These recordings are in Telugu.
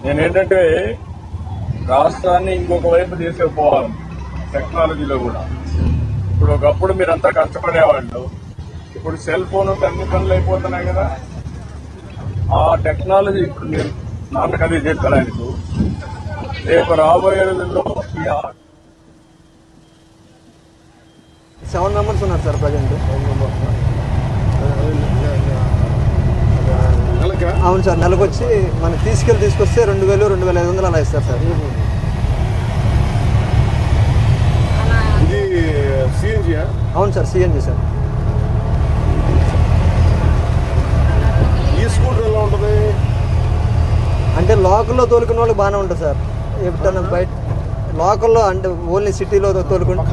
నేనేంటంటే రాష్ట్రాన్ని ఇంకొక వైపు తీసుకుపోవాలి టెక్నాలజీలో కూడా. ఇప్పుడు ఒకప్పుడు మీరంతా కష్టపడేవాళ్ళు, ఇప్పుడు సెల్ ఫోన్ ఉంటే అన్ని పనులు అయిపోతున్నాయి కదా. ఆ టెక్నాలజీ ఇప్పుడు నేను నాకు అది చెప్పడానికి రేపు రాబోయే రోజుల్లో 7 మెంబర్స్ ఉన్నారు సార్ ప్రజెంట్. అవును సార్, నెలకు వచ్చి మనకి తీసుకొస్తే 2000, 2500 అలా ఇస్తారు సార్. ఇది సిఎన్జి? అవును సార్, సిఎన్జి సార్. ఈ స్కూటర్ ఎలా ఉంటుంది అంటే లోకల్లో తోలుకునే వాళ్ళకి బాగానే ఉంటుంది సార్. ఎప్పుడన్నా బయట లోకల్లో అంటే ఓన్లీ సిటీలో తోలుకుంటే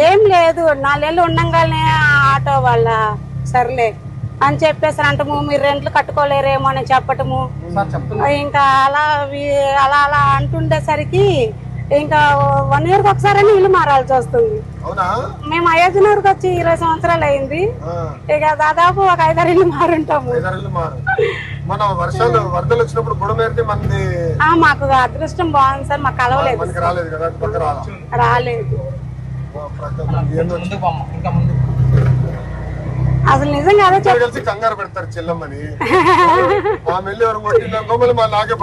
ఏం లేదు. 4 ఏళ్ళు ఉండంగానే ఆటో వాళ్ళ సర్లే అని చెప్పేసి అంటము, మీరు రెంట్లు కట్టుకోలేరేమో అని చెప్పటము. ఇంకా అలా అలా అంటుండేసరికి ఇంకా 1 ఇయర్కి ఒకసారి ఇల్లు మారాల్సి వస్తుంది. మేము అయోధ్యనగర్కి వచ్చి 20 సంవత్సరాలు అయింది. ఇక దాదాపు ఒక 5-6 ఇల్లు మారుంటాము. మాకు అదృష్టం బాగుంది సార్, మాకు కలవలేదు, రాలేదు. అసలు నిజంగా అదే కలిసి కంగారు పెడతారు చెల్లమ్మని. నాకే